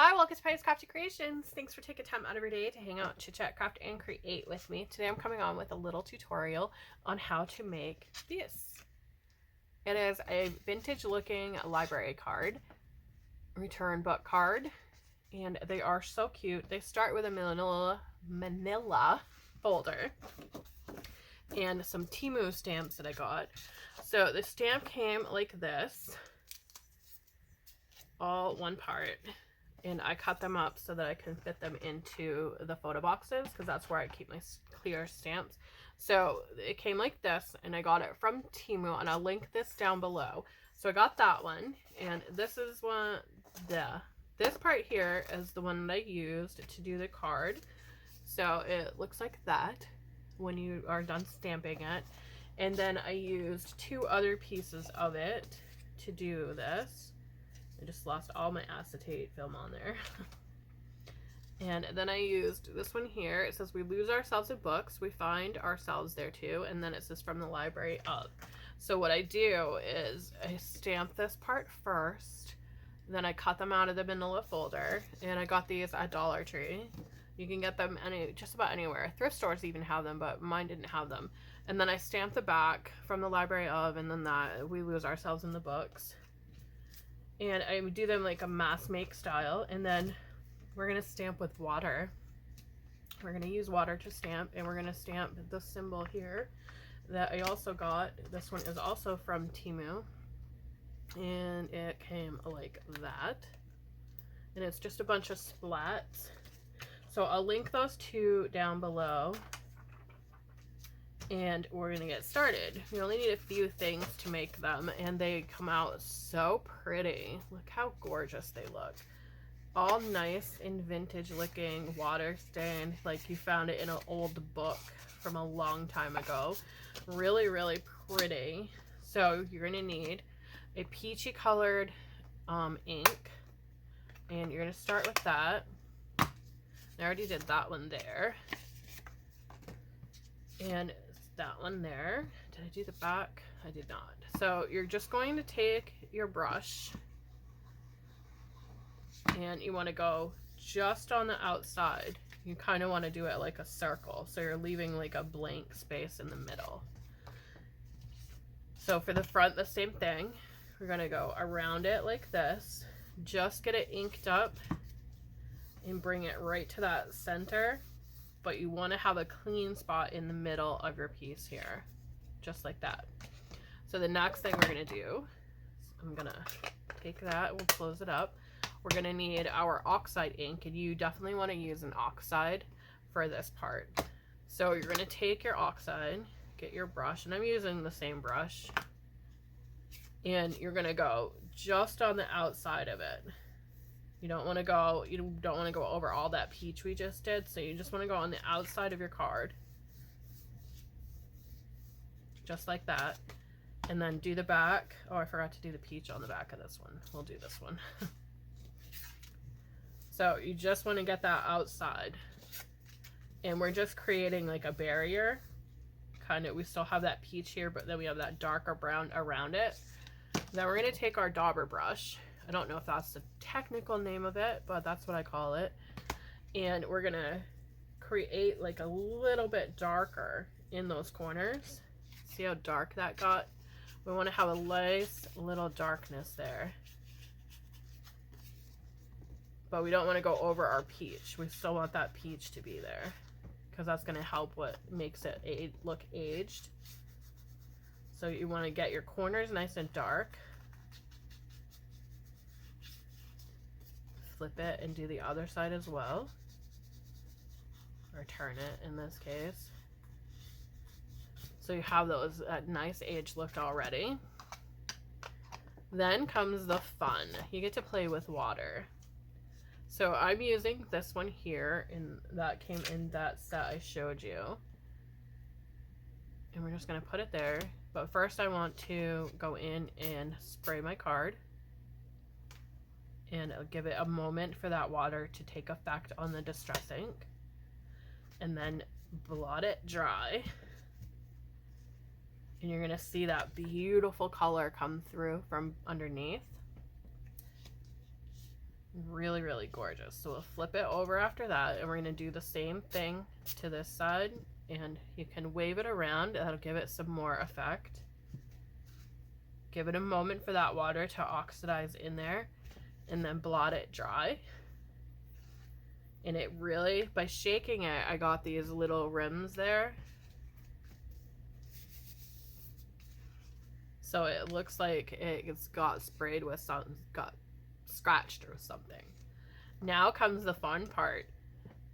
Hi, welcome to Pine's Crafty Creations. Thanks for taking time out of your day to hang out, chit chat, craft, and create with me. Today I'm coming on with a little tutorial on how to make this. It is a vintage looking library card, return book card, and they are so cute. They start with a manila folder and some Temu stamps that I got. So the stamp came like this, all one part. And I cut them up so that I can fit them into the photo boxes because that's where I keep my clear stamps. So it came like this, and I got it from Temu, and I'll link this down below. So I got that one, and this is this part here is the one that I used to do the card. So it looks like that when you are done stamping it. And then I used two other pieces of it to do this. I just lost all my acetate film on there. And then I used this one here. It says, "We lose ourselves in books. We find ourselves there too." And then it says, "From the library up." So what I do is I stamp this part first. Then I cut them out of the manila folder. And I got these at Dollar Tree. You can get them just about anywhere. Thrift stores even have them, but mine didn't have them. And then I stamp the back, "From the library of," and then that "We lose ourselves in the books." And I do them like a mass make style, and then we're going to stamp with water. We're going to use water to stamp, and we're going to stamp the symbol here that I also got. This one is also from Temu, and it came like that. And it's just a bunch of splats. So I'll link those two down below. And we're going to get started. We only need a few things to make them, and they come out so pretty. Look how gorgeous they look. All nice and vintage looking, water stained, like you found it in an old book from a long time ago. Really, really pretty. So you're going to need a peachy colored ink, and you're going to start with that. I already did that one there. And that one there. Did I do the back? I did not. So you're just going to take your brush, and you want to go just on the outside. You kind of want to do it like a circle, so you're leaving like a blank space in the middle. So for the front, the same thing. We're going to go around it like this. Just get it inked up and bring it right to that center. But you want to have a clean spot in the middle of your piece here, just like that. So the next thing we're going to do, I'm going to take that, we'll close it up. We're going to need our oxide ink, and you definitely want to use an oxide for this part. So you're going to take your oxide, get your brush, and I'm using the same brush, and you're going to go just on the outside of it. You don't want to go over all that peach we just did, so you just want to go on the outside of your card. Just like that. And then do the back. Oh, I forgot to do the peach on the back of this one. We'll do this one. So you just want to get that outside. And we're just creating like a barrier. Kind of, we still have that peach here, but then we have that darker brown around it. Then we're going to take our dauber brush. I don't know if that's the technical name of it, but that's what I call it. And we're going to create like a little bit darker in those corners. See how dark that got? We want to have a nice little darkness there. But we don't want to go over our peach. We still want that peach to be there, because that's going to help what makes it look aged. So you want to get your corners nice and dark. Flip it and do the other side as well, or turn it in this case. So you have those nice age look already. Then comes the fun. You get to play with water. So I'm using this one here, and that came in that set I showed you. And we're just going to put it there. But first I want to go in and spray my card. And I'll give it a moment for that water to take effect on the distress ink. And then blot it dry. And you're going to see that beautiful color come through from underneath. Really, really gorgeous. So we'll flip it over after that, and we're going to do the same thing to this side, and you can wave it around. That'll give it some more effect. Give it a moment for that water to oxidize in there, and then blot it dry. And it really, by shaking it, I got these little rims there. So it looks like it's got sprayed with something, got scratched or something. Now comes the fun part.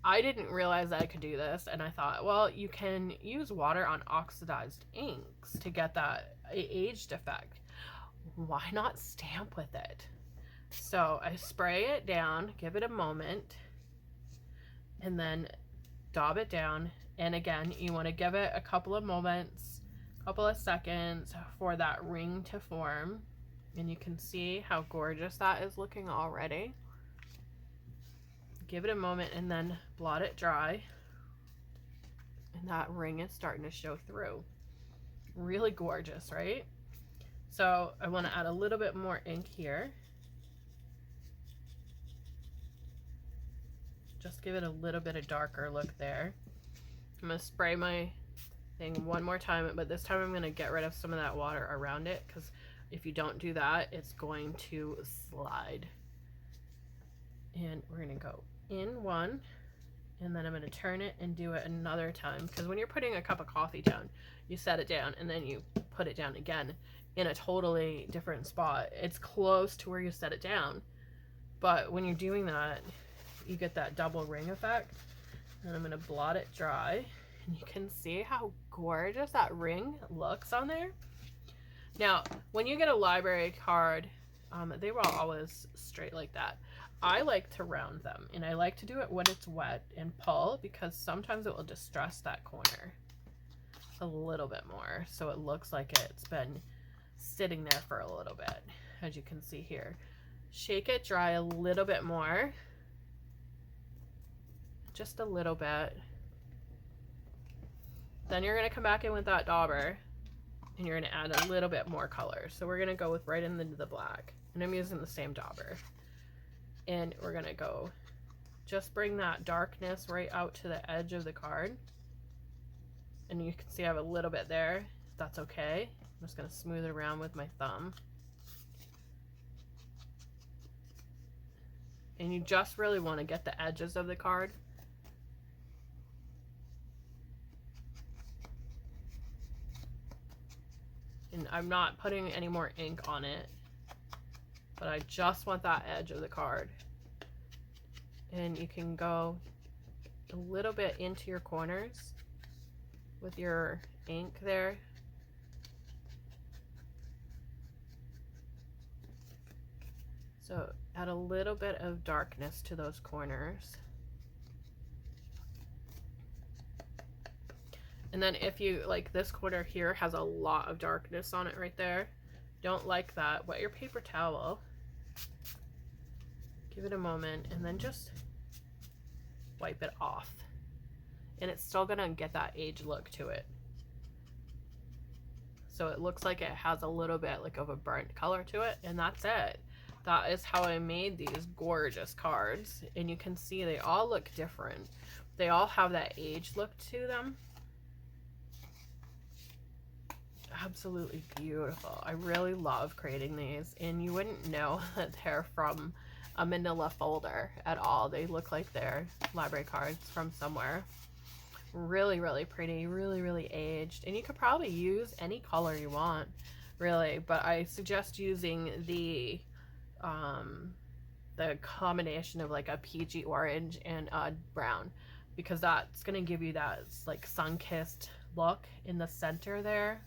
I didn't realize I could do this, and I thought, well, you can use water on oxidized inks to get that aged effect. Why not stamp with it? So I spray it down, give it a moment, and then daub it down. And again, you want to give it a couple of moments, a couple of seconds for that ring to form. And you can see how gorgeous that is looking already. Give it a moment and then blot it dry. And that ring is starting to show through. Really gorgeous, right? So I want to add a little bit more ink here. Just give it a little bit of darker look there. I'm going to spray my thing one more time, but this time I'm going to get rid of some of that water around it, because if you don't do that, it's going to slide. And we're going to go in one, and then I'm going to turn it and do it another time, because when you're putting a cup of coffee down, you set it down and then you put it down again in a totally different spot. It's close to where you set it down, but when you're doing that, you get that double ring effect. And I'm going to blot it dry, and you can see how gorgeous that ring looks on there. Now, when you get a library card, they were always straight like that. I like to round them, and I like to do it when it's wet and pull, because sometimes it will distress that corner a little bit more, so it looks like it's been sitting there for a little bit, as you can see here. Shake it dry a little bit more, just a little bit. Then you're going to come back in with that dauber, and you're going to add a little bit more color. So we're going to go with right into the black, and I'm using the same dauber. And we're going to go, just bring that darkness right out to the edge of the card. And you can see I have a little bit there. That's okay. I'm just going to smooth it around with my thumb. And you just really want to get the edges of the card. And I'm not putting any more ink on it, but I just want that edge of the card. And you can go a little bit into your corners with your ink there. So add a little bit of darkness to those corners. And then if you, like this corner here has a lot of darkness on it right there, don't like that, wet your paper towel, give it a moment, and then just wipe it off. And it's still gonna get that age look to it. So it looks like it has a little bit like of a burnt color to it, and that's it. That is how I made these gorgeous cards. And you can see they all look different. They all have that age look to them. Absolutely beautiful. I really love creating these, and you wouldn't know that they're from a manila folder at all. They look like they're library cards from somewhere. Really, really pretty, really, really aged, and you could probably use any color you want, really, but I suggest using the combination of like a peachy orange and a brown, because that's gonna give you that like sun-kissed look in the center there.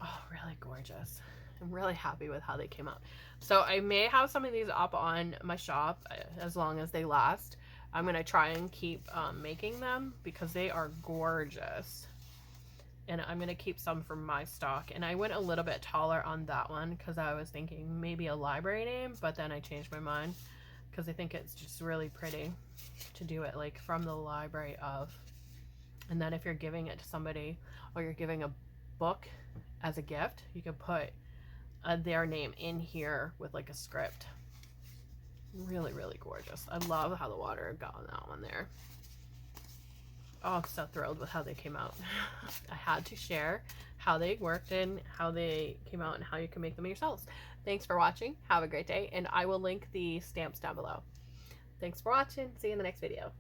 Oh, really gorgeous. I'm really happy with how they came out. So I may have some of these up on my shop as long as they last. I'm going to try and keep making them because they are gorgeous. And I'm going to keep some for my stock. And I went a little bit taller on that one because I was thinking maybe a library name, but then I changed my mind because I think it's just really pretty to do it like from the library of. And then if you're giving it to somebody or you're giving a book as a gift, you can put their name in here with like a script. Really, really gorgeous. I love how the water got on that one there. Oh, I'm so thrilled with how they came out. I had to share how they worked and how they came out and how you can make them yourselves. Thanks for watching. Have a great day, and I will link the stamps down below. Thanks for watching. See you in the next video.